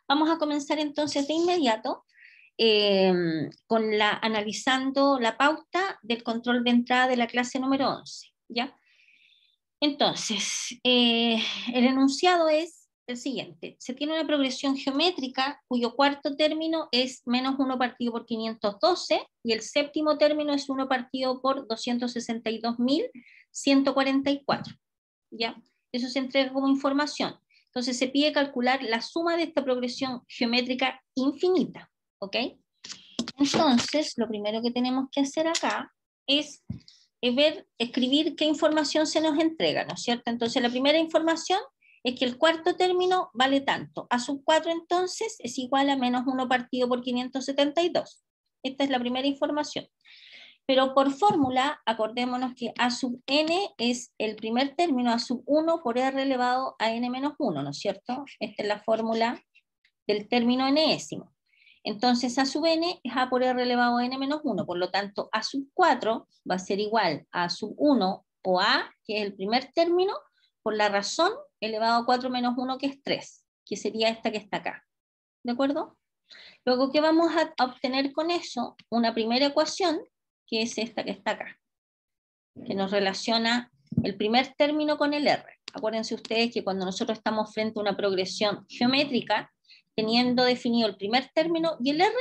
Vamos a comenzar entonces de inmediato analizando la pauta del control de entrada de la clase número 11, ¿ya? Entonces, el enunciado es el siguiente. Se tiene una progresión geométrica cuyo cuarto término es menos 1 partido por 512 y el séptimo término es 1 partido por 262.144, ¿ya? Eso se entrega como información. Entonces se pide calcular la suma de esta progresión geométrica infinita, ¿ok? Entonces, lo primero que tenemos que hacer acá es escribir qué información se nos entrega, ¿no es cierto? Entonces, la primera información es que el cuarto término vale tanto. A sub 4 entonces es igual a menos 1 partido por 572. Esta es la primera información. Pero por fórmula, acordémonos que A sub n es el primer término, A sub 1 por R elevado a n menos 1, ¿no es cierto? Esta es la fórmula del término enésimo. Entonces A sub n es A por R elevado a n menos 1, por lo tanto A sub 4 va a ser igual a sub 1 o A, que es el primer término, por la razón elevado a 4 menos 1, que es 3, que sería esta que está acá. ¿De acuerdo? Luego, ¿qué vamos a obtener con eso? Una primera ecuación, que es esta que está acá, que nos relaciona el primer término con el R. Acuérdense ustedes que cuando nosotros estamos frente a una progresión geométrica, teniendo definido el primer término y el R,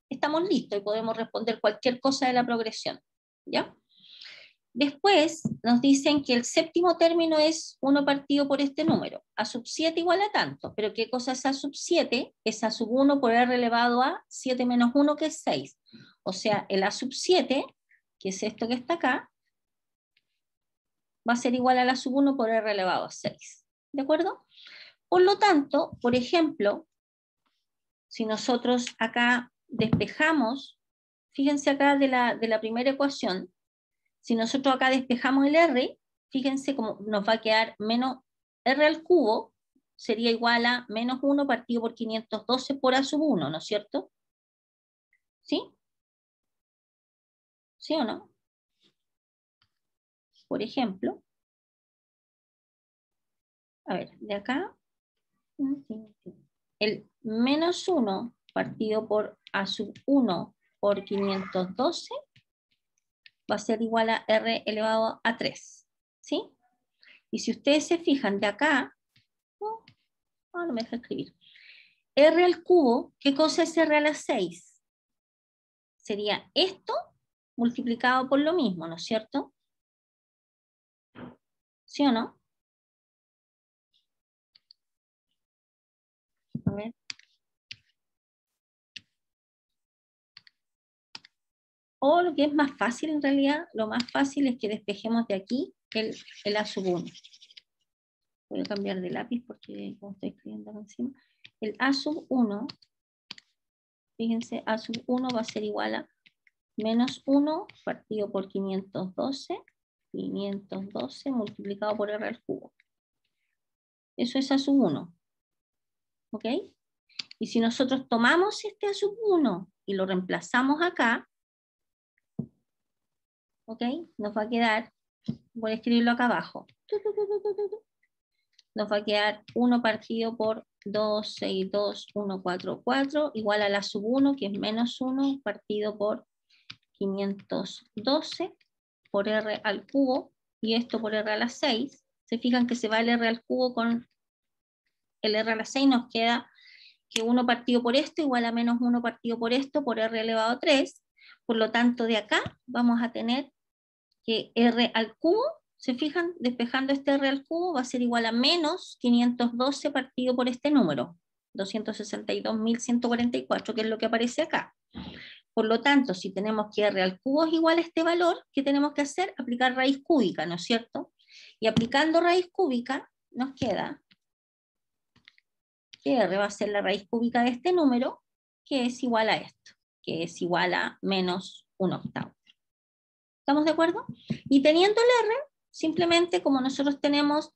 estamos listos y podemos responder cualquier cosa de la progresión, ¿ya? Después nos dicen que el séptimo término es 1 partido por este número. A sub 7 igual a tanto, pero ¿qué cosa es A sub 7? Es A sub 1 por R elevado a 7 menos 1, que es 6. O sea, el A sub 7, que es esto que está acá, va a ser igual a la sub 1 por R elevado a 6. ¿De acuerdo? Por lo tanto, por ejemplo, si nosotros acá despejamos, fíjense acá de la primera ecuación, si nosotros acá despejamos el R, fíjense cómo nos va a quedar menos R al cubo, sería igual a menos 1 partido por 512 por A sub 1, ¿no es cierto? ¿Sí? ¿Sí o no? Por ejemplo, a ver, de acá, el menos 1 partido por A sub 1 por 512 va a ser igual a R elevado a 3, ¿sí? Y si ustedes se fijan de acá, no me deja escribir, R al cubo, ¿qué cosa es R a la 6? Sería esto multiplicado por lo mismo, ¿no es cierto? ¿Sí o no? A ver. O lo que es más fácil en realidad, lo más fácil es que despejemos de aquí el A sub 1. Voy a cambiar de lápiz porque como estoy escribiendo acá encima. El A sub 1, fíjense, A sub 1 va a ser igual a menos 1 partido por 512 multiplicado por R al cubo. Eso es A sub 1. ¿Ok? Y si nosotros tomamos este A sub 1 y lo reemplazamos acá, ¿ok? Nos va a quedar, voy a escribirlo acá abajo, nos va a quedar 1 partido por 262.144 igual a la sub 1, que es menos 1 partido por 512 por R al cubo, y esto por R a la 6. Se fijan que se va el R al cubo con el R a la 6, nos queda que 1 partido por esto igual a menos 1 partido por esto por R elevado a 3. Por lo tanto, de acá vamos a tener que R al cubo, ¿se fijan? Despejando este R al cubo va a ser igual a menos 512 partido por este número, 262.144, que es lo que aparece acá. Por lo tanto, si tenemos que R al cubo es igual a este valor, ¿qué tenemos que hacer? Aplicar raíz cúbica, ¿no es cierto? Y aplicando raíz cúbica nos queda que R va a ser la raíz cúbica de este número, que es igual a esto, que es igual a menos 1/8. ¿Estamos de acuerdo? Y teniendo el R, simplemente como nosotros tenemos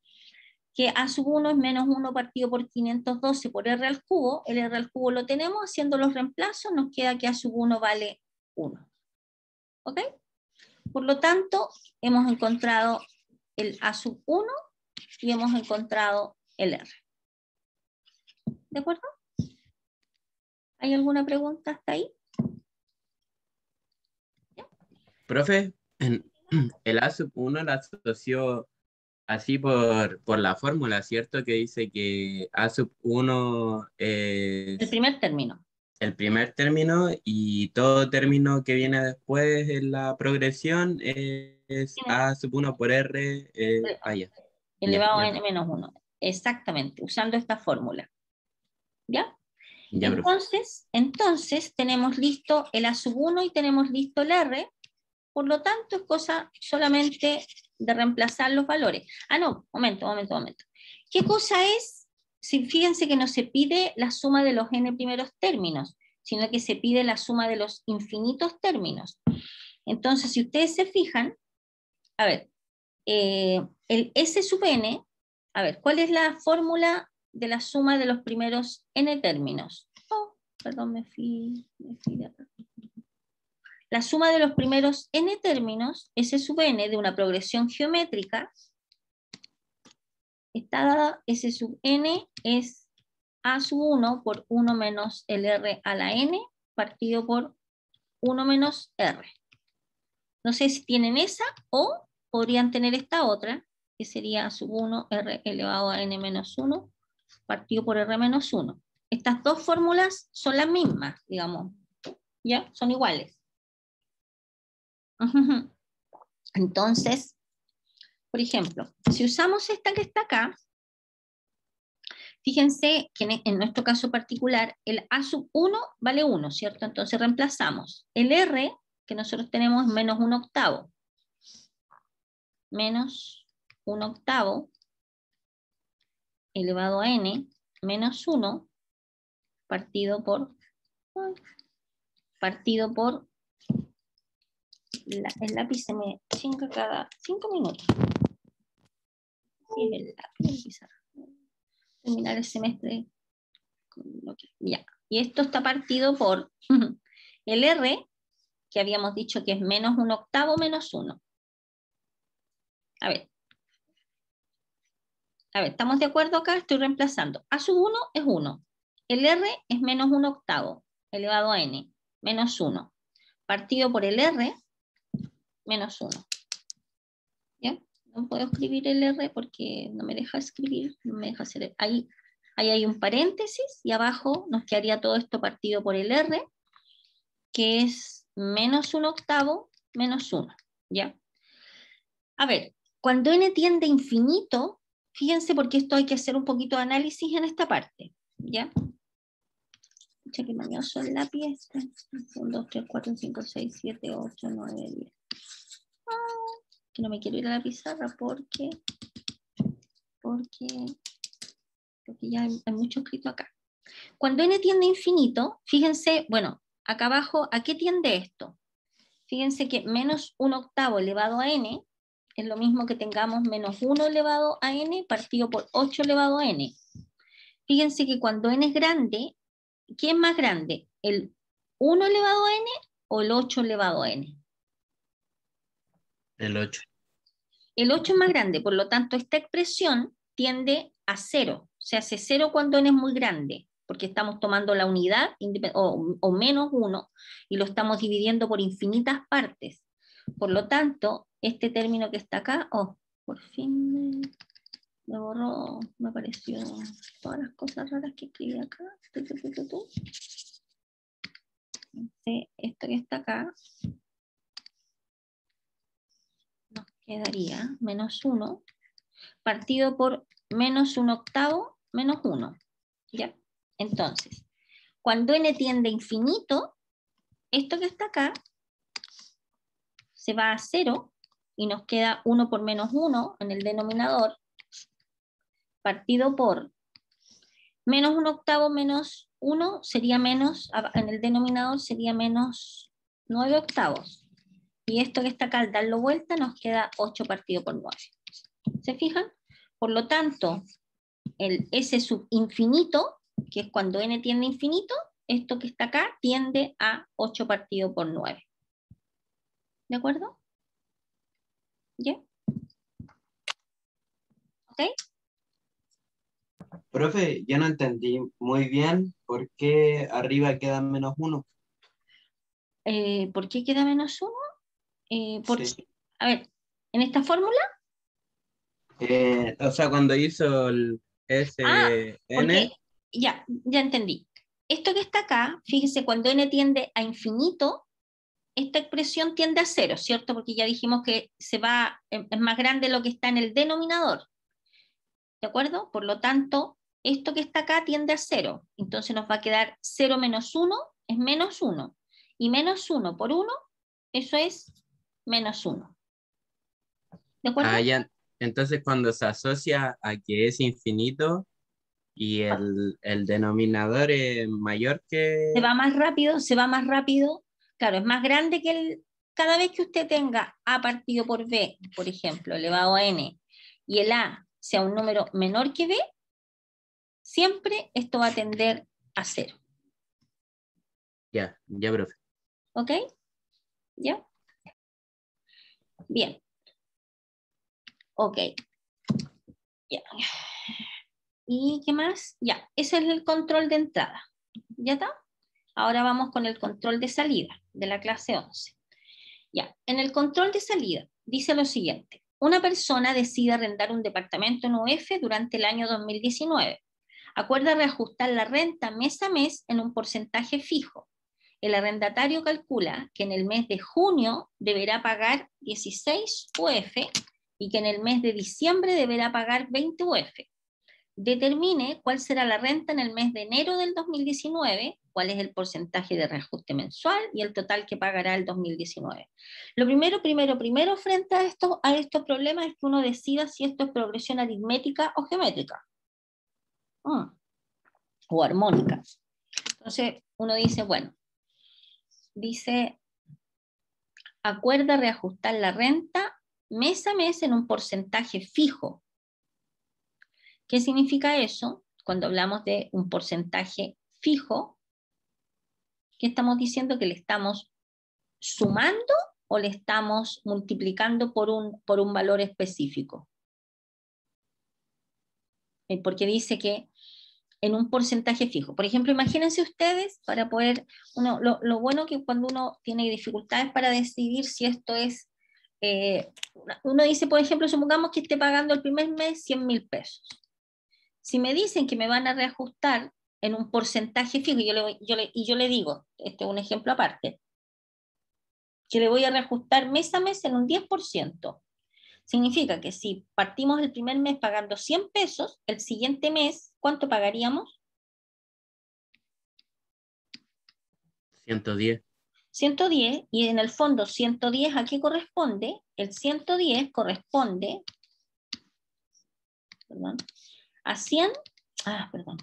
que A sub 1 es menos 1 partido por 512 por R al cubo, el R al cubo lo tenemos, haciendo los reemplazos nos queda que A sub 1 vale 1. ¿Ok? Por lo tanto, hemos encontrado el A sub 1 y hemos encontrado el R. ¿De acuerdo? ¿Hay alguna pregunta hasta ahí? Profe, el A sub 1 la asoció así por la fórmula, ¿cierto? Que dice que A sub 1 El es primer término. el primer término y todo término que viene después en la progresión es Tiene A sub 1 por R. Ya, ya, elevado a ya, n menos 1. Exactamente, usando esta fórmula. ¿Ya? ya, profe. Entonces tenemos listo el A sub 1 y tenemos listo el R. Por lo tanto, es cosa solamente de reemplazar los valores. Ah, no, momento. ¿Qué cosa es? Si, fíjense que no se pide la suma de los n primeros términos, sino que se pide la suma de los infinitos términos. Entonces, si ustedes se fijan, a ver, el S sub n, a ver, ¿cuál es la fórmula de la suma de los primeros n términos? Oh, perdón, me fui de acá. La suma de los primeros n términos, S sub n, de una progresión geométrica, está dada, S sub n es A sub 1 por 1 menos el R a la n, partido por 1 menos R. No sé si tienen esa o podrían tener esta otra, que sería A sub 1 R elevado a n menos 1, partido por R menos 1. Estas dos fórmulas son las mismas, digamos, ¿ya? Son iguales. Entonces, por ejemplo, si usamos esta que está acá, fíjense que en nuestro caso particular, el A sub 1 vale 1, ¿cierto? Entonces reemplazamos el R, que nosotros tenemos menos 1 octavo, menos 1 octavo, elevado a n, menos 1, partido por el lápiz se me chinga cada 5 minutos. Sí, es el lápiz, el pizarra. Terminar el semestre. Ya. Y esto está partido por el R, que habíamos dicho que es menos 1 octavo menos 1. A ver, ¿estamos de acuerdo acá? Estoy reemplazando. A sub 1 es 1. El R es menos 1 octavo, elevado a n, menos 1. Partido por el R, menos 1. ¿Ya? No puedo escribir el R porque no me deja escribir, no me deja hacer. Ahí hay un paréntesis y abajo nos quedaría todo esto partido por el R, que es menos 1 octavo menos 1. ¿Ya? A ver, cuando n tiende a infinito, fíjense porque esto hay que hacer un poquito de análisis en esta parte, ¿ya? Escucha que mañoso el lápiz. 1, 2, 3, 4, 5, 6, 7, 8, 9, 10. Que no me quiero ir a la pizarra porque ya hay mucho escrito acá. Cuando n tiende a infinito, fíjense, bueno, acá abajo, ¿a qué tiende esto? Fíjense que menos 1 octavo elevado a n es lo mismo que tengamos menos 1 elevado a n partido por 8 elevado a n. Fíjense que cuando n es grande, ¿qué es más grande? ¿El 1 elevado a n o el 8 elevado a n? El 8. El 8 es más grande, por lo tanto esta expresión tiende a 0. Se hace 0 cuando n es muy grande, porque estamos tomando la unidad o menos 1 y lo estamos dividiendo por infinitas partes. Por lo tanto, este término que está acá, por fin me borró, me apareció todas las cosas raras que escribí acá. Esto que está acá nos quedaría menos 1 partido por menos 1 octavo menos 1. ¿Ya? Entonces, cuando n tiende a infinito, esto que está acá se va a 0 y nos queda 1 por menos 1 en el denominador, partido por menos 1 octavo menos 1 sería menos, en el denominador sería menos 9 octavos. Y esto que está acá, al darlo vuelta, nos queda 8 partido por 9. ¿Se fijan? Por lo tanto, el S sub infinito, que es cuando n tiende a infinito, esto que está acá tiende a 8 partido por 9. ¿De acuerdo? ¿Ya? ¿Ok? Profe, yo no entendí muy bien ¿por qué arriba queda -1? ¿Por qué queda -1? Porque, Sí. a ver, en esta fórmula, O sea, cuando hizo el porque SN, ya entendí. Esto que está acá, fíjese, cuando n tiende a infinito, esta expresión tiende a 0, ¿cierto? Porque ya dijimos que es más grande lo que está en el denominador, ¿de acuerdo? Por lo tanto, esto que está acá tiende a 0, entonces nos va a quedar 0 menos 1 es -1, y -1 por 1, eso es -1, ¿de acuerdo? ya, entonces cuando se asocia a que es infinito y el denominador es mayor Se que va más rápido, claro, es más grande que cada vez que usted tenga a partido por b, por ejemplo, elevado a n, y el a sea un número menor que b, siempre esto va a tender a 0. ya, profe. ¿Ok? ¿Ya? Bien. Ok. Ya. ¿Y qué más? Ya, ese es el control de entrada. ¿Ya está? Ahora vamos con el control de salida de la clase 11. Ya, en el control de salida dice lo siguiente. Una persona decide arrendar un departamento en UF durante el año 2019. Acuerda reajustar la renta mes a mes en un porcentaje fijo. El arrendatario calcula que en el mes de junio deberá pagar 16 UF y que en el mes de diciembre deberá pagar 20 UF. Determine cuál será la renta en el mes de enero del 2019, cuál es el porcentaje de reajuste mensual y el total que pagará el 2019. Lo primero frente a estos problemas es que uno decida si esto es progresión aritmética o geométrica. O armónica. Entonces uno dice, bueno, dice, acuerda reajustar la renta mes a mes en un porcentaje fijo. ¿Qué significa eso? Cuando hablamos de un porcentaje fijo, ¿qué estamos diciendo? ¿Que le estamos sumando o le estamos multiplicando por un valor específico? Porque dice que en un porcentaje fijo. Por ejemplo, imagínense ustedes, para poder, lo bueno que cuando uno tiene dificultades para decidir si esto es, uno dice, por ejemplo, supongamos que esté pagando el primer mes 100.000 pesos. Si me dicen que me van a reajustar en un porcentaje fijo, y yo le digo, este es un ejemplo aparte, que le voy a reajustar mes a mes en un 10%. Significa que si partimos el primer mes pagando 100 pesos, el siguiente mes, ¿cuánto pagaríamos? 110. 110, y en el fondo 110 ¿a qué corresponde? El 110 corresponde, perdón, a 100, perdón,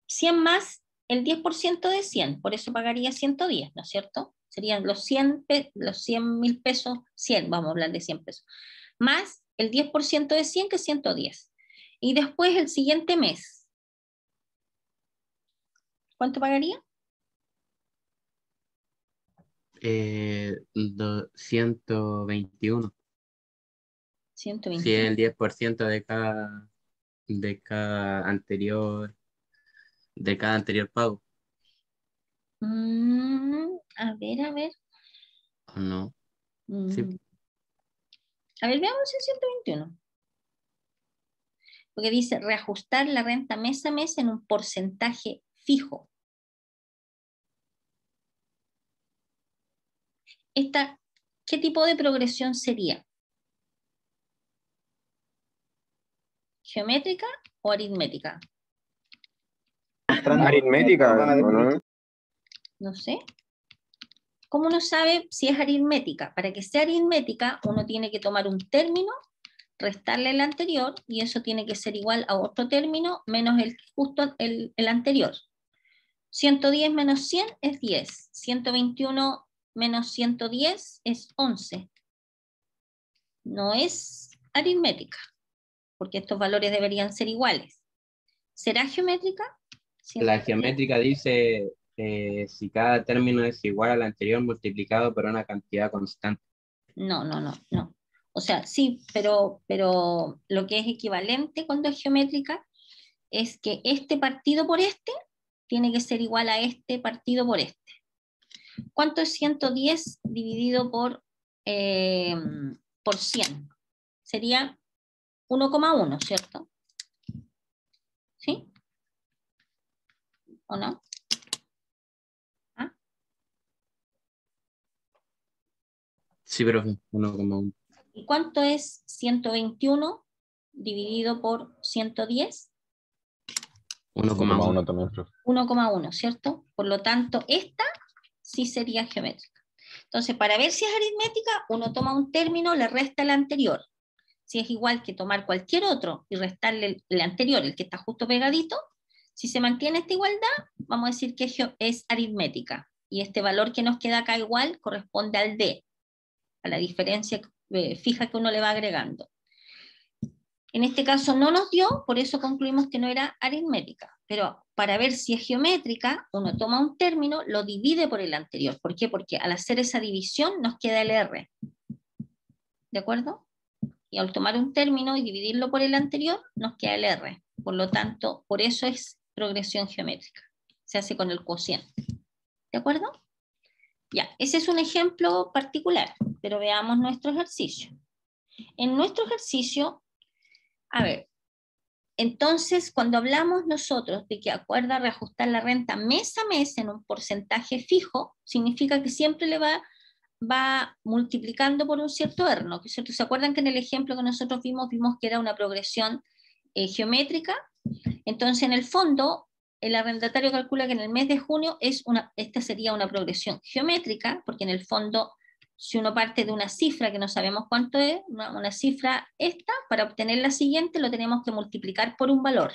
100 más el 10% de 100, por eso pagaría 110, ¿no es cierto? Serían los 100.000 pesos, 100, vamos a hablar de 100 pesos, más el 10% de 100, que es 110. Y después el siguiente mes, ¿cuánto pagaría? 121. Si es 121. el 10% de cada anterior pago, A ver. ¿o no? Sí. Mm, a ver, veamos el 121. Porque dice reajustar la renta mes a mes en un porcentaje fijo. ¿Qué tipo de progresión sería? ¿Geométrica o aritmética? Aritmética, ¿o no? No sé. ¿Cómo uno sabe si es aritmética? Para que sea aritmética, uno tiene que tomar un término, restarle el anterior, y eso tiene que ser igual a otro término menos justo el anterior. 110 menos 100 es 10. 121 menos 110 es 11. No es aritmética, porque estos valores deberían ser iguales. ¿Será geométrica? La geométrica dice si cada término es igual al anterior multiplicado por una cantidad constante. No. O sea, sí, pero lo que es equivalente cuando es geométrica es que este partido por este tiene que ser igual a este partido por este. ¿Cuánto es 110 dividido por 100? Sería 1,1, ¿cierto? ¿Sí? ¿O no? ¿Ah? Sí, profe, 1,1. ¿Y cuánto es 121 dividido por 110? 1,1 también, profe. 1,1, ¿cierto? Por lo tanto, esta sí sería geométrica. Entonces, para ver si es aritmética, uno toma un término, le resta el anterior. Si es igual que tomar cualquier otro y restarle el anterior, el que está justo pegadito, si se mantiene esta igualdad, vamos a decir que es aritmética. Y este valor que nos queda acá igual corresponde al D, a la diferencia fija que uno le va agregando. En este caso no nos dio, por eso concluimos que no era aritmética. Pero para ver si es geométrica, uno toma un término, lo divide por el anterior. ¿Por qué? Porque al hacer esa división nos queda el R. ¿De acuerdo? Y al tomar un término y dividirlo por el anterior, nos queda el R. Por lo tanto, por eso es progresión geométrica. Se hace con el cociente. ¿De acuerdo? Ya, ese es un ejemplo particular, pero veamos nuestro ejercicio. En nuestro ejercicio, a ver, entonces cuando hablamos nosotros de que acuerda reajustar la renta mes a mes en un porcentaje fijo, significa que siempre le va multiplicando por un cierto R, ¿no? ¿Se acuerdan que en el ejemplo que nosotros vimos que era una progresión geométrica? Entonces, en el fondo, el arrendatario calcula que en el mes de junio esta sería una progresión geométrica, porque en el fondo, si uno parte de una cifra que no sabemos cuánto es, una cifra esta, para obtener la siguiente lo tenemos que multiplicar por un valor,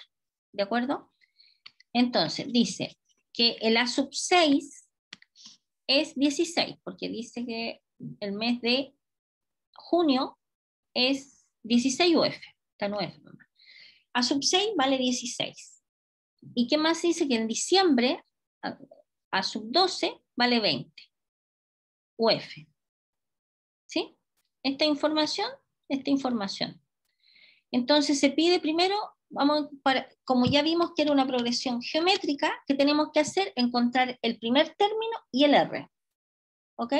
¿de acuerdo? Entonces, dice que el A sub 6 es 16, porque dice que el mes de junio es 16 UF, está 9. A sub 6 vale 16. ¿Y qué más dice? Que en diciembre a sub 12 vale 20 UF. ¿Sí? Esta información. Entonces se pide primero, como ya vimos que era una progresión geométrica, ¿qué tenemos que hacer? Encontrar el primer término y el R. ¿Ok?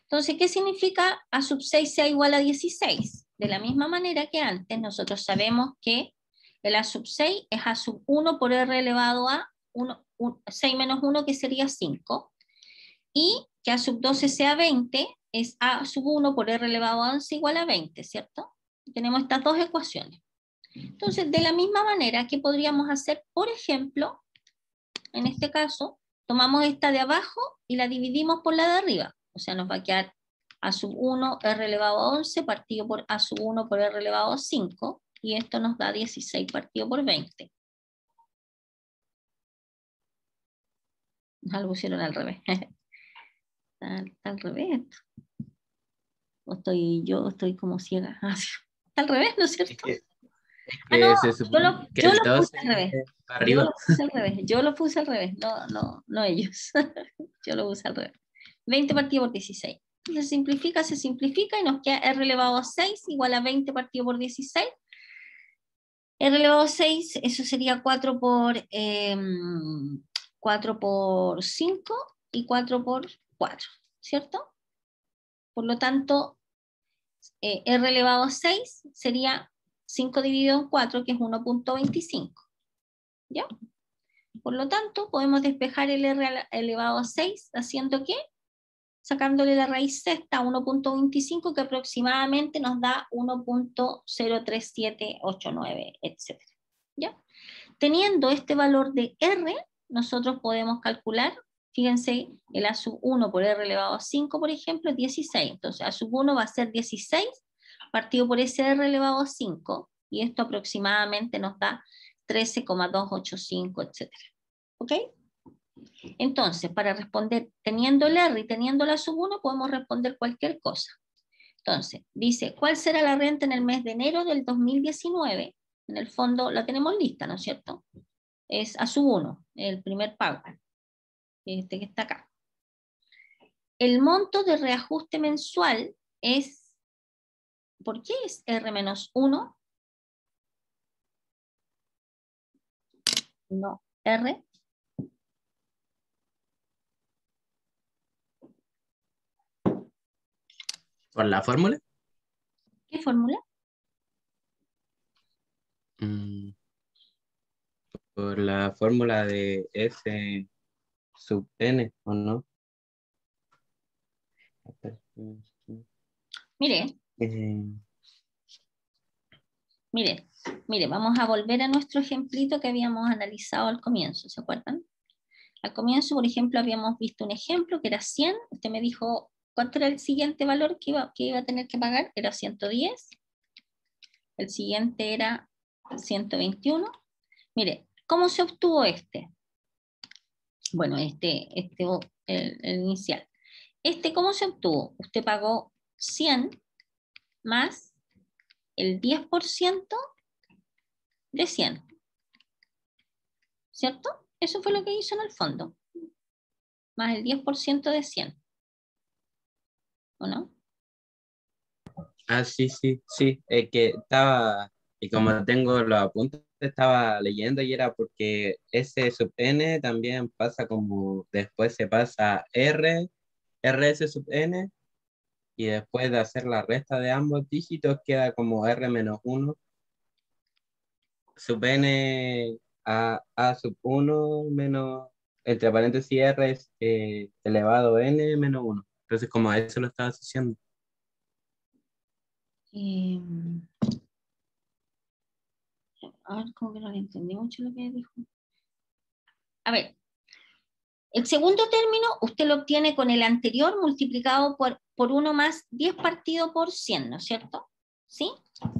Entonces, ¿qué significa A sub 6 sea igual a 16? De la misma manera que antes, nosotros sabemos que el A sub 6 es A sub 1 por R elevado a 6 menos 1, que sería 5. Y que A sub 12 sea 20 es A sub 1 por R elevado a 11 igual a 20, ¿cierto? Tenemos estas dos ecuaciones. Entonces, de la misma manera, ¿qué podríamos hacer? Por ejemplo, en este caso, tomamos esta de abajo y la dividimos por la de arriba. O sea, nos va a quedar A sub 1 R elevado a 11 partido por A sub 1 por R elevado a 5. Y esto nos da 16 partido por 20. Lo pusieron al revés. Está al revés. Yo estoy como ciega. Está al revés, ¿no es cierto? No, se supone que el yo lo 12 puse al revés. para arriba. Yo lo puse al revés. No ellos. Yo lo puse al revés. 20 partido por 16. Se simplifica y nos queda R elevado a 6 igual a 20 partido por 16. R elevado a 6, eso sería 4 por 5 y 4 por 4, ¿cierto? Por lo tanto, R elevado a 6 sería 5 dividido en 4, que es 1.25. ¿Ya? Por lo tanto, podemos despejar el R elevado a 6 haciendo ¿qué? Sacándole la raíz sexta a 1.25, que aproximadamente nos da 1.03789, etc. ¿Ya? Teniendo este valor de R, nosotros podemos calcular, fíjense, el A sub 1 por R elevado a 5, por ejemplo, es 16. Entonces, A sub 1 va a ser 16 partido por ese R elevado a 5, y esto aproximadamente nos da 13,285, etc. ¿Ok? Entonces, para responder teniendo el R y teniendo la sub 1, podemos responder cualquier cosa. Entonces, dice, ¿cuál será la renta en el mes de enero del 2019? En el fondo la tenemos lista, ¿no es cierto? Es A sub 1, el primer pago, este que está acá. El monto de reajuste mensual es, ¿por qué es R menos 1? No, R ¿Por la fórmula? ¿Qué fórmula? Mm, por la fórmula de S sub n, ¿o no? Mire, Eh, mire, mire, vamos a volver a nuestro ejemplito que habíamos analizado al comienzo, ¿se acuerdan? Al comienzo, por ejemplo, habíamos visto un ejemplo que era 100. Usted me dijo, ¿cuánto era el siguiente valor que iba a tener que pagar? Era 110. El siguiente era 121. Mire, ¿cómo se obtuvo este? Bueno, el inicial. ¿Cómo se obtuvo? Usted pagó 100 más el 10% de 100, ¿cierto? Eso fue lo que hizo en el fondo, más el 10% de 100, ¿o no? sí, sí, sí. Es que estaba, y como tengo los apuntes, estaba leyendo y era porque S sub n también pasa como después se pasa a RS sub n, y después de hacer la resta de ambos dígitos queda como R menos 1 sub n a sub 1 menos, entre paréntesis R es elevado n menos 1. Entonces, como a eso lo estaba asociando. Eh, a ver, como que no le entendí mucho lo que dijo. A ver, el segundo término usted lo obtiene con el anterior multiplicado por 1 más 10 partido por 100, ¿no es cierto? ¿Sí?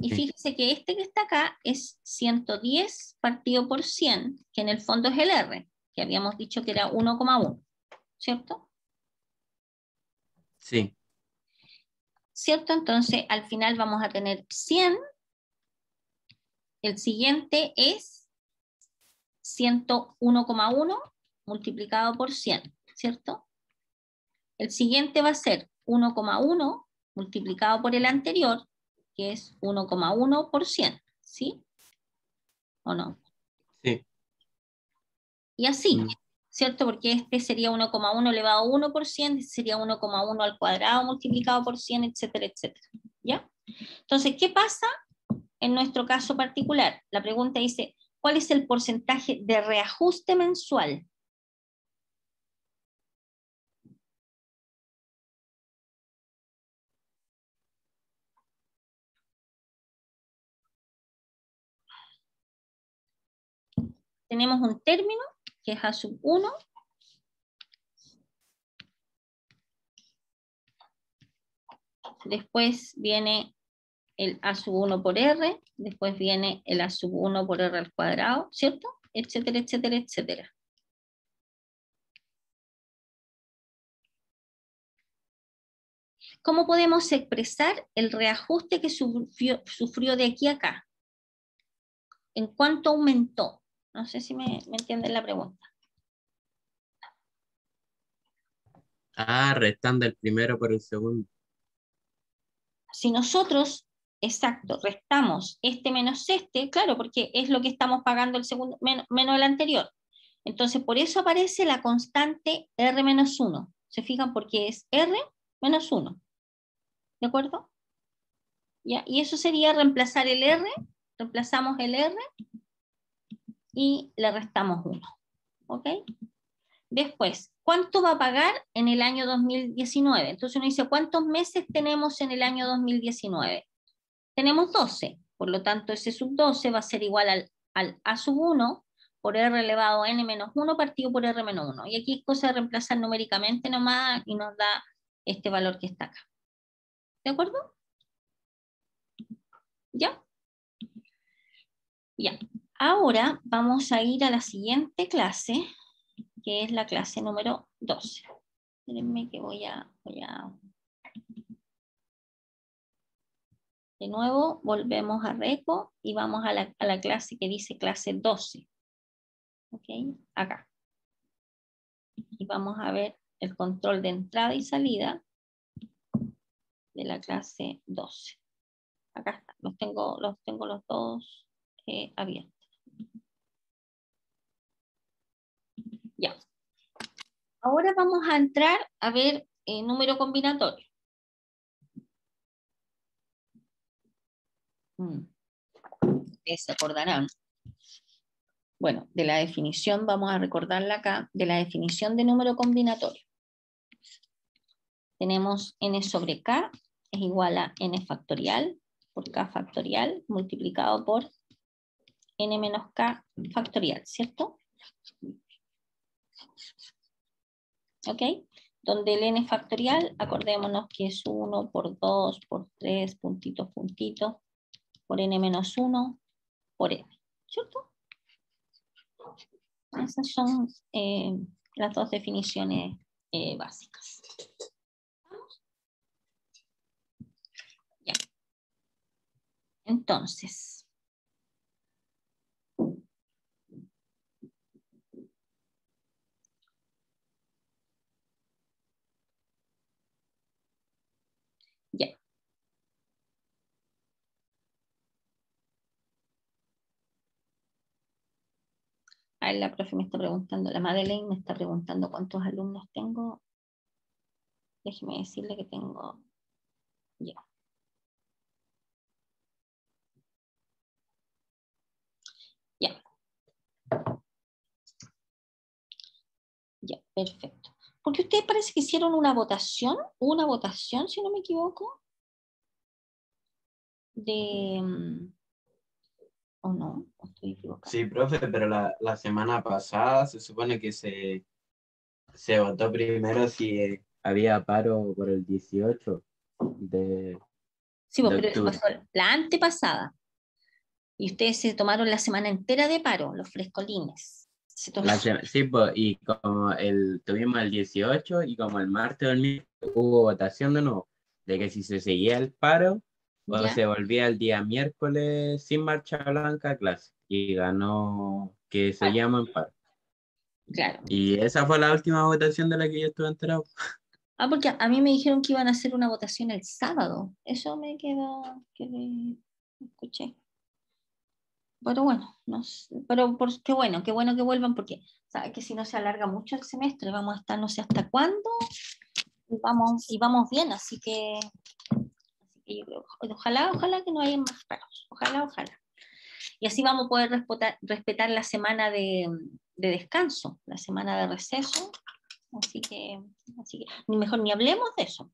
Y Sí, fíjese que este que está acá es 110 partido por 100, que en el fondo es el R, que habíamos dicho que era 1,1, ¿cierto? sí, ¿Cierto? Entonces, al final vamos a tener 100. El siguiente es 101,1 multiplicado por 100, ¿cierto? El siguiente va a ser 1,1 multiplicado por el anterior, que es 1,1 por 100, ¿sí? ¿O no? sí. Y así, Mm. ¿cierto? Porque este sería 1,1 elevado a 1 por 100, este sería 1,1 al cuadrado multiplicado por 100, etcétera, etcétera. ¿Ya? Entonces, ¿qué pasa en nuestro caso particular? La pregunta dice, ¿cuál es el porcentaje de reajuste mensual? Tenemos un término que es A sub 1, después viene el A sub 1 por R, después viene el A sub 1 por R al cuadrado, ¿cierto? Etcétera, etcétera, etcétera. ¿Cómo podemos expresar el reajuste que sufrió de aquí a acá? ¿En cuánto aumentó? No sé si me entienden la pregunta. Restando el primero por el segundo. Si nosotros, exacto, restamos este menos este, claro, porque es lo que estamos pagando el segundo, menos el anterior. Entonces, por eso aparece la constante R menos 1. ¿Se fijan? Porque es R menos 1. ¿De acuerdo? ¿Ya? Y eso sería reemplazar el R, reemplazamos el R y le restamos 1. ¿Ok? Después, ¿cuánto va a pagar en el año 2019? Entonces uno dice, ¿cuántos meses tenemos en el año 2019? Tenemos 12, por lo tanto ese sub 12 va a ser igual al A sub 1 por R elevado a N menos 1 partido por R menos 1. Y aquí es cosa de reemplazar numéricamente nomás y nos da este valor que está acá. ¿De acuerdo? ¿Ya? Ya. Ahora vamos a ir a la siguiente clase, que es la clase número 12. Espérenme que voy a... De nuevo, volvemos a Repo y vamos a la clase que dice clase 12. ¿Ok? Acá. Y vamos a ver el control de entrada y salida de la clase 12. Acá está. Los tengo los dos abiertos. Ya. Ahora vamos a entrar a ver número combinatorio. Ustedes se acordarán. Bueno, de la definición, vamos a recordarla acá, de la definición de número combinatorio. Tenemos n sobre k es igual a n factorial por k factorial multiplicado por n menos k factorial, ¿cierto? ¿Ok? Donde el n factorial, acordémonos que es 1 por 2 por 3, puntitos, puntitos, por n menos 1 por n, ¿cierto? Esas son las dos definiciones básicas. ¿Vamos? Ya. Entonces, ya. A ver, la profe me está preguntando, la Madeleine me está preguntando cuántos alumnos tengo. Déjeme decirle que tengo, ya. Ya. Ya, perfecto. Porque ustedes parece que hicieron una votación, si no me equivoco, de... ¿O no? ¿O estoy equivocada? Sí, profe, pero la semana pasada se supone que se votó primero si había paro por el 18 Sí, pues, de pero eso octubre. pasó la antepasada. Y ustedes se tomaron la semana entera de paro, los frescolines. Sí, pues, y como tuvimos el 18 y como el martes o el miércoles hubo votación de nuevo, de que si se seguía el paro o ¿Ya? se volvía el día miércoles sin marcha blanca a clase. Y ganó que Claro, seguíamos en paro. claro. Y esa fue la última votación de la que yo estuve enterado. Ah, porque a mí me dijeron que iban a hacer una votación el sábado. Eso me quedó, que escuché. Pero bueno, no sé, pero qué bueno que vuelvan, porque sabes que si no se alarga mucho el semestre, vamos a estar no sé hasta cuándo, y vamos bien, así que yo creo, ojalá que no haya más paros, ojalá. Y así vamos a poder respetar la semana de descanso, la semana de receso, así que ni mejor ni hablemos de eso,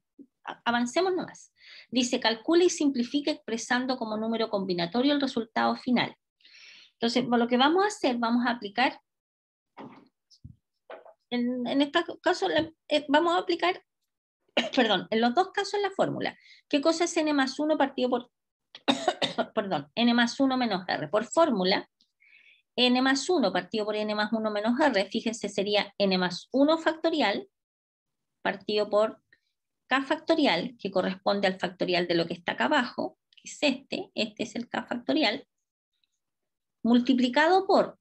avancemos nomás. Dice, calcula y simplifica expresando como número combinatorio el resultado final. Entonces, lo que vamos a hacer, vamos a aplicar, en este caso, vamos a aplicar, perdón, en los dos casos la fórmula. ¿Qué cosa es n más 1 partido por, perdón, n más 1 menos r? Por fórmula, n más 1 partido por n más 1 menos r, fíjense, sería n más 1 factorial partido por k factorial, que corresponde al factorial de lo que está acá abajo, que es este es el k factorial, multiplicado por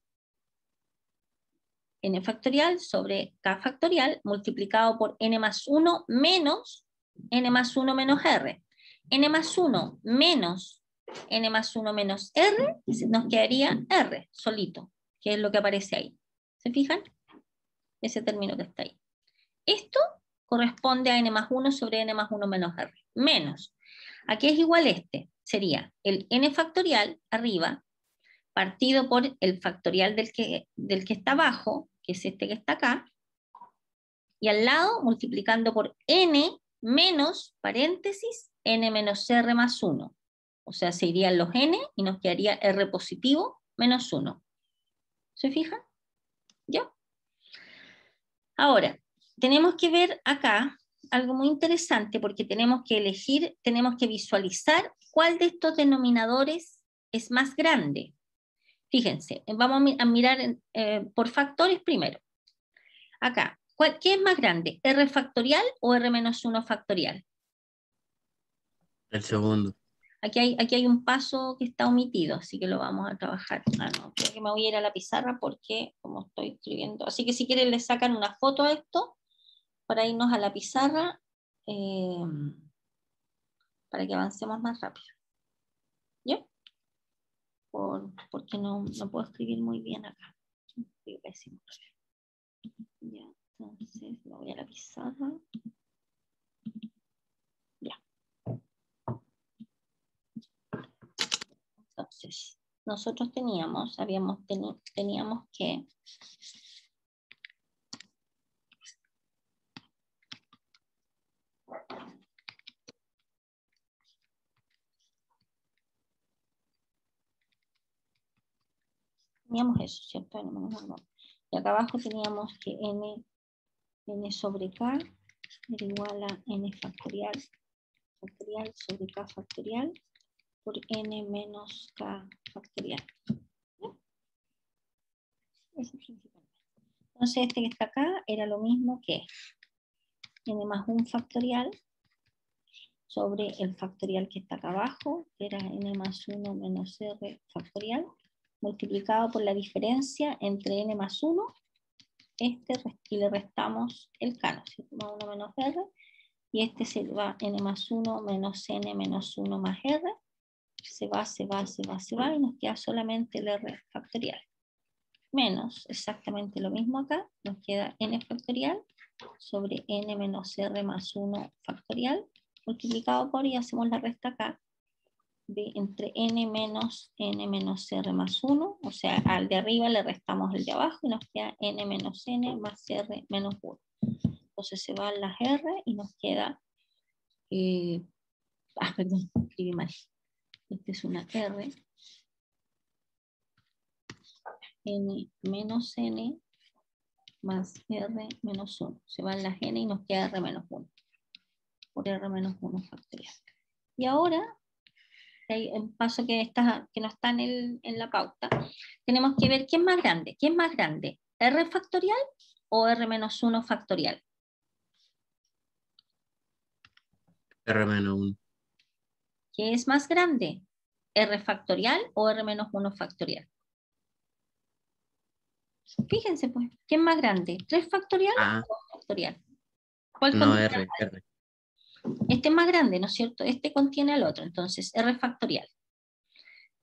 n factorial sobre k factorial multiplicado por n más 1 menos n más 1 menos r. N más 1 menos n más 1 menos r, nos quedaría r solito, que es lo que aparece ahí. ¿Se fijan? Ese término que está ahí. Esto corresponde a n más 1 sobre n más 1 menos r. Menos. Aquí es igual sería el n factorial arriba, partido por el factorial del que está abajo, que es este que está acá, y al lado multiplicando por n menos, paréntesis, n menos r más 1. O sea, se irían los n y nos quedaría r positivo menos 1. ¿Se fijan? ¿Ya? Ahora, tenemos que ver acá algo muy interesante porque tenemos que elegir, tenemos que visualizar cuál de estos denominadores es más grande. Fíjense, vamos a mirar por factores primero. Acá, ¿qué es más grande? ¿R factorial o R menos 1 factorial? El segundo. Aquí hay un paso que está omitido, así que lo vamos a trabajar. Ah, no, creo que me voy a ir a la pizarra porque como estoy escribiendo. Así que si quieren le sacan una foto a esto para irnos a la pizarra para que avancemos más rápido. ¿Ya? Porque no puedo escribir muy bien acá. Estoy pésimo. Ya, entonces me voy a la pizarra. Ya. Entonces, nosotros teníamos que teníamos eso, ¿cierto? N menos 1. Y acá abajo teníamos que n sobre k era igual a n factorial sobre k factorial por n menos k factorial. Eso principalmente. Entonces este que está acá era lo mismo que n más 1 factorial sobre el factorial que está acá abajo, que era n más 1 menos r factorial, multiplicado por la diferencia entre n más 1, y le restamos el k, ¿no? 1 menos r, y este se va n más 1 menos n menos 1 más r, se va, y nos queda solamente el r factorial. Menos exactamente lo mismo acá, nos queda n factorial sobre n menos r más 1 factorial, multiplicado por, y hacemos la resta acá, de entre n menos r más 1, o sea, al de arriba le restamos el de abajo, y nos queda n menos n más r menos 1. Entonces se van las r, y nos queda, perdón, escribí mal. Esta es una r, n menos n más r menos 1. Se van las n y nos queda r menos 1. Por r menos 1 factorial. Y ahora, el paso que no está en la pauta, tenemos que ver qué es más grande. ¿Qué es más grande? ¿R factorial o r menos 1 factorial? R menos 1. ¿Qué es más grande? ¿R factorial o r menos 1 factorial? Fíjense pues, ¿qué es más grande? ¿3 factorial o 2 factorial? ¿Cuál no, contiene? R. Este es más grande, ¿no es cierto? Este contiene al otro, entonces r factorial.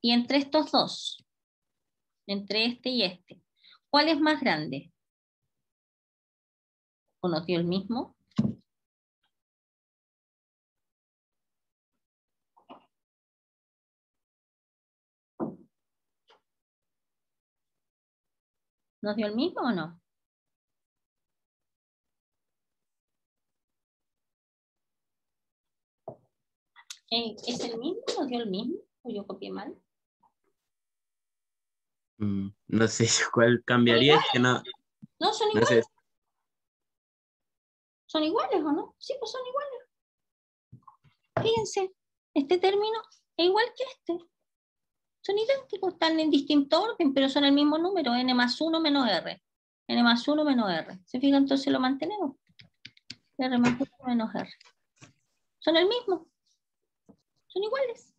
Y entre estos dos, entre este y este, ¿cuál es más grande? ¿O nos dio el mismo? ¿Nos dio el mismo o no? ¿Es el mismo? ¿Nos dio el mismo? ¿O yo copié mal? No sé cuál cambiaría, es que no. No, son No iguales. sé. ¿Son iguales o no? Sí, pues son iguales. Fíjense, este término es igual que este. Son idénticos, están en distinto orden, pero son el mismo número, n más 1 menos r. N más 1 menos r. ¿Se fijan? Entonces lo mantenemos. R más 1 menos r. Son el mismo. Son iguales.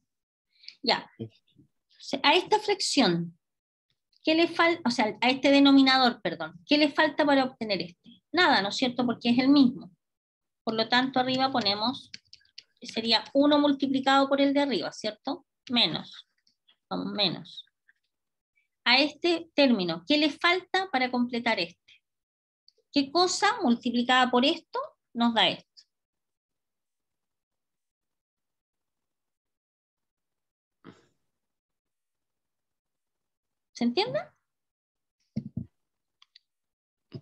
Ya. A esta fracción, ¿qué le falta? O sea, a este denominador, perdón, ¿qué le falta para obtener este? Nada, ¿no es cierto? Porque es el mismo. Por lo tanto, arriba ponemos, sería 1 multiplicado por el de arriba, ¿cierto? Menos. Menos. A este término, ¿qué le falta para completar este? ¿Qué cosa multiplicada por esto nos da esto? ¿Se entiende?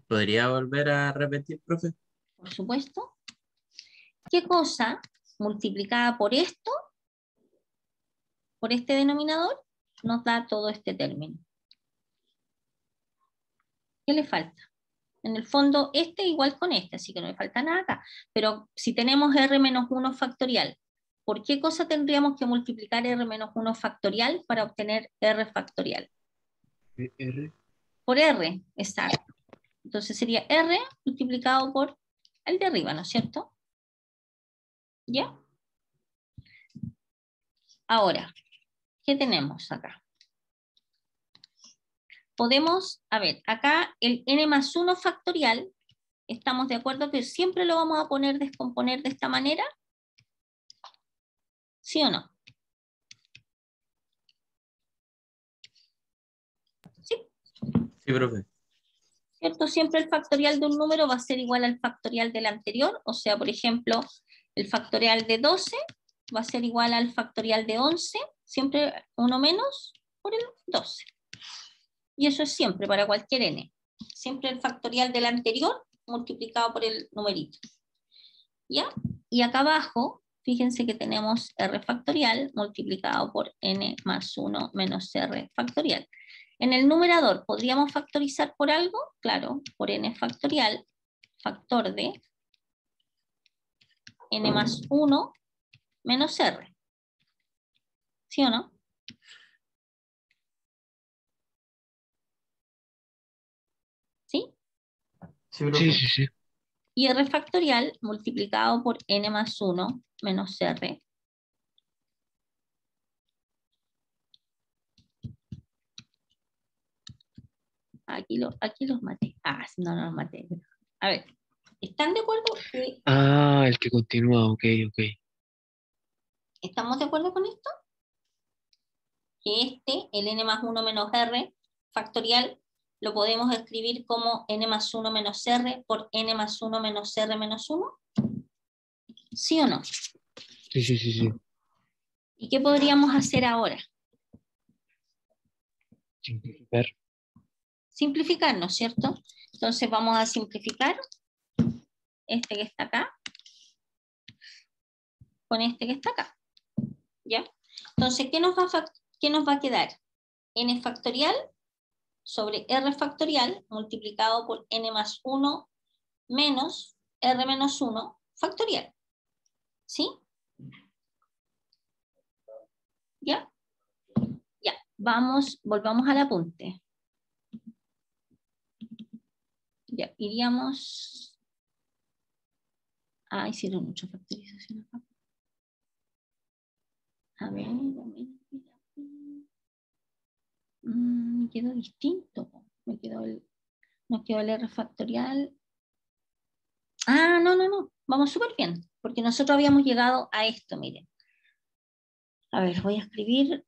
¿Podría volver a repetir, profe? Por supuesto. ¿Qué cosa multiplicada por esto, por este denominador, nos da todo este término? ¿Qué le falta? En el fondo, este igual con este, así que no le falta nada acá. Pero si tenemos r menos 1 factorial, ¿por qué cosa tendríamos que multiplicar r menos 1 factorial para obtener r factorial? R. Por r, exacto. Entonces sería r multiplicado por el de arriba, ¿no es cierto? ¿Ya? Ahora, ¿qué tenemos acá? Podemos, a ver, acá el n más 1 factorial, ¿estamos de acuerdo que siempre lo vamos a descomponer de esta manera? ¿Sí o no? Sí. Sí, profe. ¿Cierto? Siempre el factorial de un número va a ser igual al factorial del anterior, o sea, por ejemplo, el factorial de 12 va a ser igual al factorial de 11, Siempre 1 menos por el 12. Y eso es siempre para cualquier n. Siempre el factorial del anterior multiplicado por el numerito. ¿Ya? Y acá abajo, fíjense que tenemos r factorial multiplicado por n más 1 menos r factorial. En el numerador, ¿podríamos factorizar por algo? Claro, por n factorial, factor de n más 1 menos r. ¿Sí o no? ¿Sí? Sí. Y r factorial multiplicado por n más 1 menos r. Aquí los maté. Ah, no los maté. A ver, ¿están de acuerdo? El que continúa, ok. ¿Estamos de acuerdo con esto? Que el n más 1 menos r factorial, lo podemos escribir como n más 1 menos r por n más 1 menos r menos 1. ¿Sí o no? Sí. ¿Y qué podríamos hacer ahora? Simplificar. Simplificar, ¿no es cierto? Entonces vamos a simplificar este que está acá con este que está acá. ¿Ya? Entonces, ¿qué nos va a quedar? N factorial sobre r factorial multiplicado por n más 1 menos r menos 1 factorial. ¿Sí? ¿Ya? Ya, volvamos al apunte. Ya, iríamos... hicieron mucha factorización acá. A ver. Me quedó distinto. Nos quedó el r factorial. No. Vamos súper bien, porque nosotros habíamos llegado a esto, miren. A ver, voy a escribir,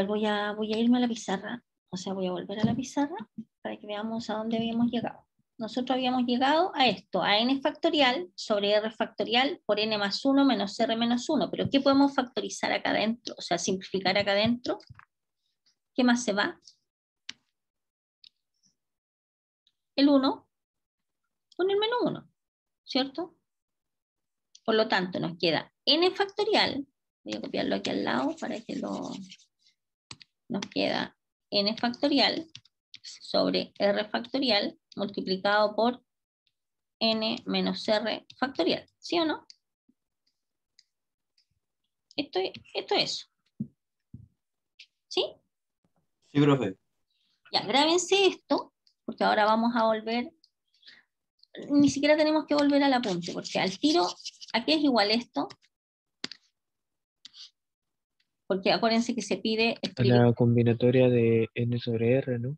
voy a irme a la pizarra, o sea, voy a volver a la pizarra para que veamos a dónde habíamos llegado. Nosotros habíamos llegado a esto, a n factorial sobre r factorial por n más 1 menos r menos 1, pero ¿qué podemos factorizar acá adentro? O sea, simplificar acá adentro. ¿Qué más se va? El 1 con el menos 1, ¿cierto? Por lo tanto, nos queda n factorial, voy a copiarlo aquí al lado para que nos queda n factorial sobre r factorial multiplicado por n menos r factorial. ¿Sí o no? Esto es eso. ¿Sí? Sí, profe. Ya, grábense esto, porque ahora vamos a volver, ni siquiera tenemos que volver al apunte, porque al tiro, aquí es igual esto, porque acuérdense que se pide escribir. La combinatoria de n sobre r, ¿no?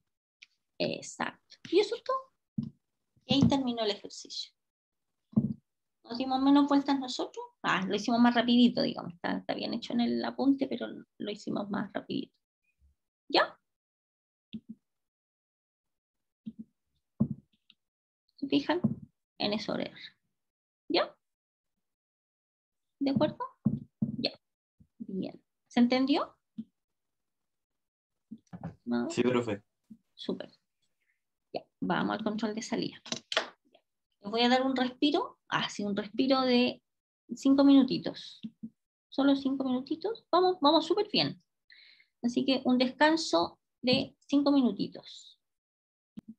Exacto. Y eso es todo. Y ahí terminó el ejercicio. ¿Nos dimos menos vueltas nosotros? Lo hicimos más rapidito, digamos. Está bien hecho en el apunte, pero lo hicimos más rapidito. ¿Ya? ¿Se fijan? N sobre R. ¿Ya? ¿De acuerdo? Ya. Bien. ¿Se entendió? ¿No? Sí, profe. Súper. Ya. Vamos al control de salida. Ya. Les voy a dar un respiro. Sí, un respiro de 5 minutitos. Solo 5 minutitos. Vamos súper bien. Así que un descanso de 5 minutitos.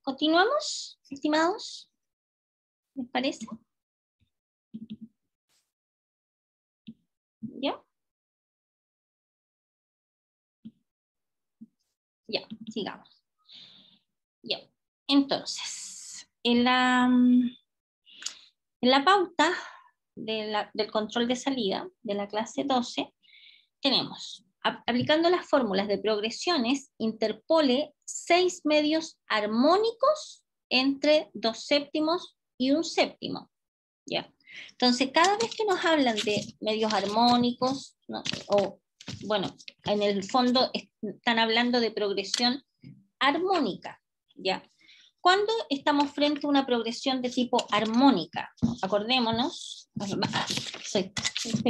¿Continuamos, estimados? ¿Les parece? ¿Ya? Ya, sigamos. Ya, entonces, en la pauta del control de salida de la clase 12, tenemos, aplicando las fórmulas de progresiones, interpole 6 medios armónicos entre 2 séptimos y 1 séptimo. ¿Ya? Entonces, cada vez que nos hablan de medios armónicos, ¿no? Bueno, en el fondo están hablando de progresión armónica, ¿ya? ¿Cuándo estamos frente a una progresión de tipo armónica? Acordémonos, ustedes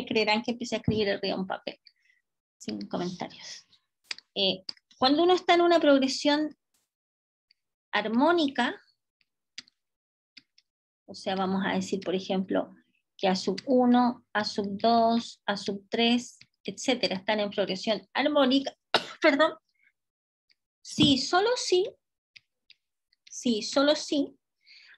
creerán que empecé a escribir arriba un papel. sin comentarios. Cuando uno está en una progresión armónica, o sea, vamos a decir, por ejemplo, que A sub 1, A sub 2, A sub 3, etcétera, están en progresión armónica, perdón, sí, solo sí,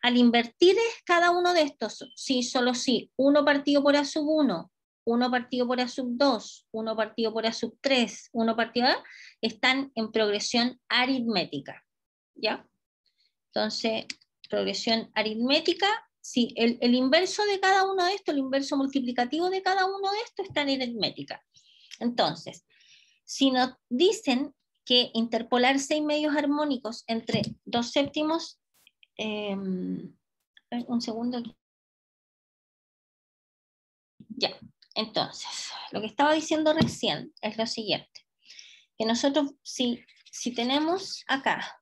al invertir cada uno de estos, sí, solo sí, 1 partido por A sub 1, 1 partido por A sub 2, 1 partido por A sub 3, 1 partido A, están en progresión aritmética, ¿ya? Entonces, progresión aritmética, sí, el inverso de cada uno de estos, el inverso multiplicativo de cada uno de estos está en aritmética. Entonces, si nos dicen que interpolar 6 medios armónicos entre 2 séptimos, un segundo. Ya, entonces, lo que estaba diciendo recién es lo siguiente, que nosotros si tenemos acá,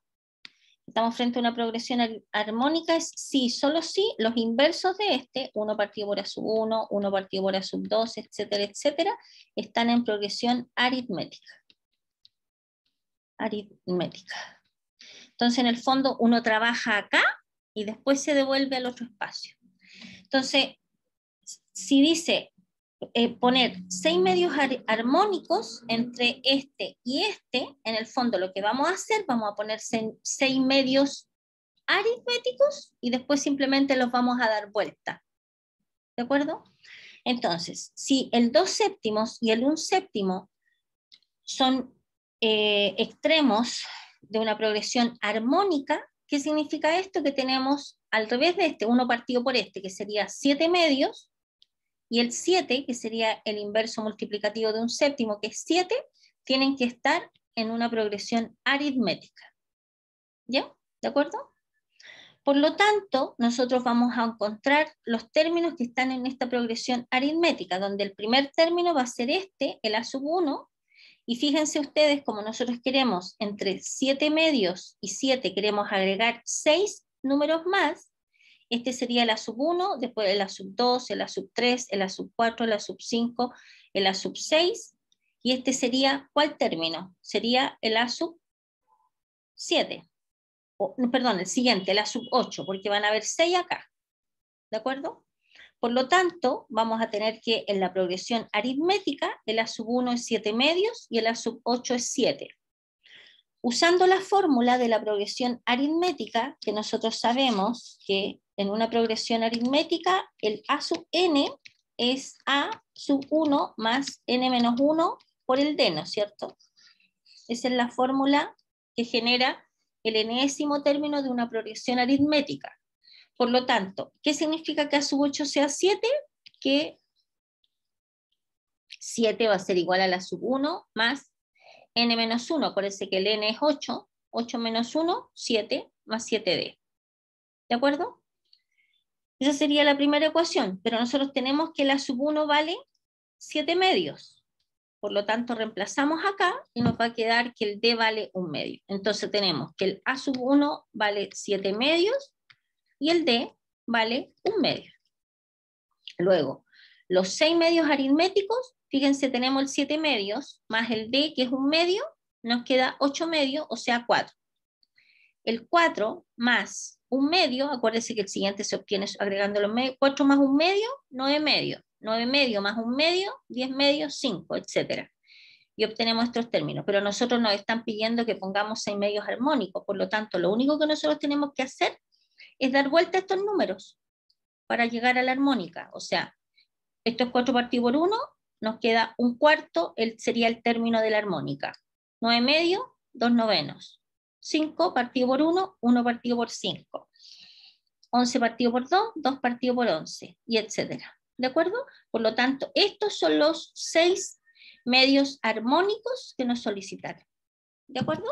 estamos frente a una progresión armónica, es sí, solo sí, los inversos de este, 1 partido por A sub 1, 1 partido por A sub 2, etcétera, etcétera, están en progresión aritmética. Aritmética. Entonces, en el fondo, uno trabaja acá y después se devuelve al otro espacio. Entonces, si dice poner 6 medios armónicos entre este y este, en el fondo lo que vamos a hacer, vamos a poner 6 medios aritméticos y después simplemente los vamos a dar vuelta. ¿De acuerdo? Entonces, si el 2 séptimos y el 1 séptimo son extremos de una progresión armónica, ¿qué significa esto? Que tenemos al revés de este, 1 partido por este, que sería 7 medios, y el 7, que sería el inverso multiplicativo de 1 séptimo, que es 7, tienen que estar en una progresión aritmética. ¿Ya? ¿De acuerdo? Por lo tanto, nosotros vamos a encontrar los términos que están en esta progresión aritmética, donde el primer término va a ser este, el A sub 1, y fíjense ustedes, como nosotros queremos entre 7 medios y 7 queremos agregar 6 números más, este sería el A sub 1, después el A sub 2, el A sub 3, el A sub 4, el A sub 5, el A sub 6, y este sería, ¿cuál término? Sería el A sub 7. Perdón, el siguiente, el A sub 8, porque van a haber 6 acá. ¿De acuerdo? Por lo tanto, vamos a tener que en la progresión aritmética, el A sub 1 es 7 medios y el A sub 8 es 7. Usando la fórmula de la progresión aritmética, que nosotros sabemos que en una progresión aritmética, el A sub n es A sub 1 más n menos 1 por el d, ¿no es cierto? Esa es la fórmula que genera el enésimo término de una progresión aritmética. Por lo tanto, ¿qué significa que A sub 8 sea 7? Que 7 va a ser igual a la sub 1 más n menos 1. Acuérdense que el n es 8. 8 menos 1, 7 más 7d. ¿De acuerdo? Esa sería la primera ecuación, pero nosotros tenemos que la sub 1 vale 7 medios. Por lo tanto, reemplazamos acá y nos va a quedar que el d vale 1 medio. Entonces tenemos que el A sub 1 vale 7 medios y el d vale 1 medio. Luego, los 6 medios aritméticos, fíjense, tenemos el 7 medios más el d, que es 1 medio, nos queda 8 medios, o sea 4. El 4 más 1 medio, acuérdense que el siguiente se obtiene agregando los medios, 4 más 1 medio, 9 medios. 9 medios más 1 medio, 10 medios, 5, etc. Y obtenemos estos términos, pero nosotros nos están pidiendo que pongamos 6 medios armónicos, por lo tanto, lo único que nosotros tenemos que hacer es dar vuelta a estos números para llegar a la armónica. O sea, esto es 4 partido por 1, nos queda 1/4, sería el término de la armónica. 9 medios, 2 novenos. 5 partido por 1, 1 partido por 5. 11 partido por 2, 2 partido por 11, y etcétera. ¿De acuerdo? Por lo tanto, estos son los 6 medios armónicos que nos solicitaron. ¿De acuerdo?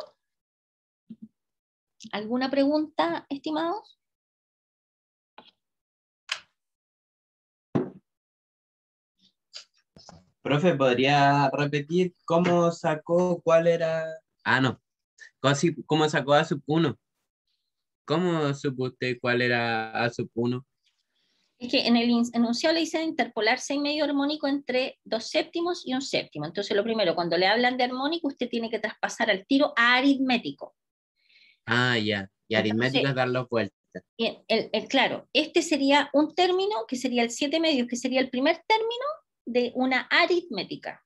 ¿Alguna pregunta, estimados? Profe, ¿podría repetir cómo sacó cuál era? Ah, no. ¿Cómo sacó A sub 1? ¿Cómo supo usted cuál era A sub 1? Es que en el enunciado le dicen interpolar 6 medios armónicos entre 2 séptimos y 1 séptimo. Entonces, lo primero, cuando le hablan de armónico, usted tiene que traspasar al tiro a aritmético. Ah, ya. Y aritmético Entonces, es dar las vueltas. claro, este sería un término que sería el 7 medios, que sería el primer término de una aritmética.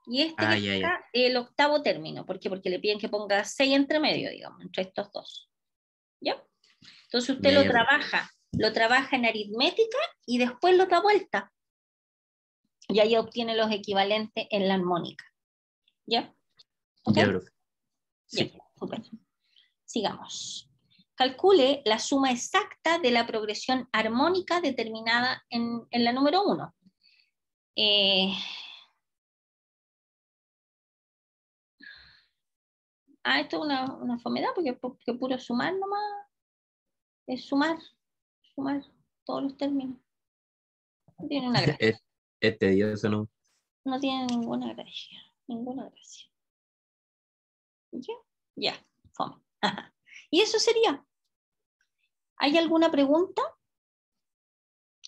Y este Ah, que ya, ya. está el octavo término. ¿Por qué? Porque le piden que ponga 6 entre medio, digamos, entre estos dos. ¿Ya? Entonces usted Ya, lo ya, trabaja en aritmética y después lo da vuelta. Y ahí obtiene los equivalentes en la armónica. ¿Ya? ¿Ok? ya, profe. Ya, Sí. súper. Sigamos. Calcule la suma exacta de la progresión armónica determinada en la número 1. Esto es una fomedad porque puro sumar nomás. Es sumar todos los términos. No tiene una gracia. Es tedioso, ¿no? No tiene ninguna gracia. Ninguna gracia. ¿Ya? Ya, fome. Y eso sería. ¿Hay alguna pregunta?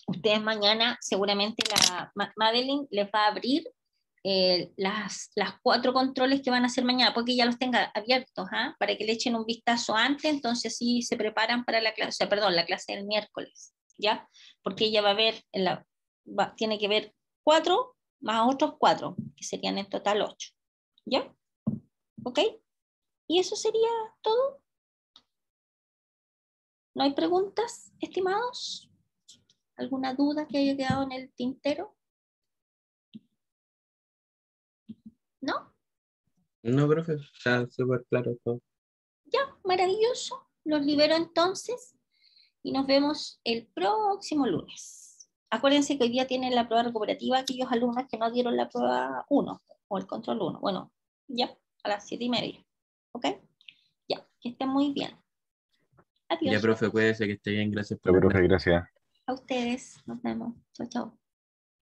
Ustedes mañana, seguramente la Madeline les va a abrir las 4 controles que van a hacer mañana, porque ya los tenga abiertos, para que le echen un vistazo antes, entonces sí se preparan para la clase, o sea, perdón, la clase del miércoles, ¿ya? Porque ella va a ver, tiene que ver 4 más otros 4, que serían en total 8, ¿ya? ¿Ok? Y eso sería todo. ¿No hay preguntas, estimados? ¿Alguna duda que haya quedado en el tintero? ¿No? No, profe, está súper claro todo. Ya, maravilloso. Los libero entonces y nos vemos el próximo lunes. Acuérdense que hoy día tienen la prueba recuperativa aquellos alumnos que no dieron la prueba 1 o el control 1. Bueno, ya, a las 7:30. ¿Ok? Ya, que estén muy bien. Ya, Adiós. profe, cuídese que esté bien. Gracias por Pero, la profe, clase. gracias. A ustedes. Nos vemos. Chao, chao.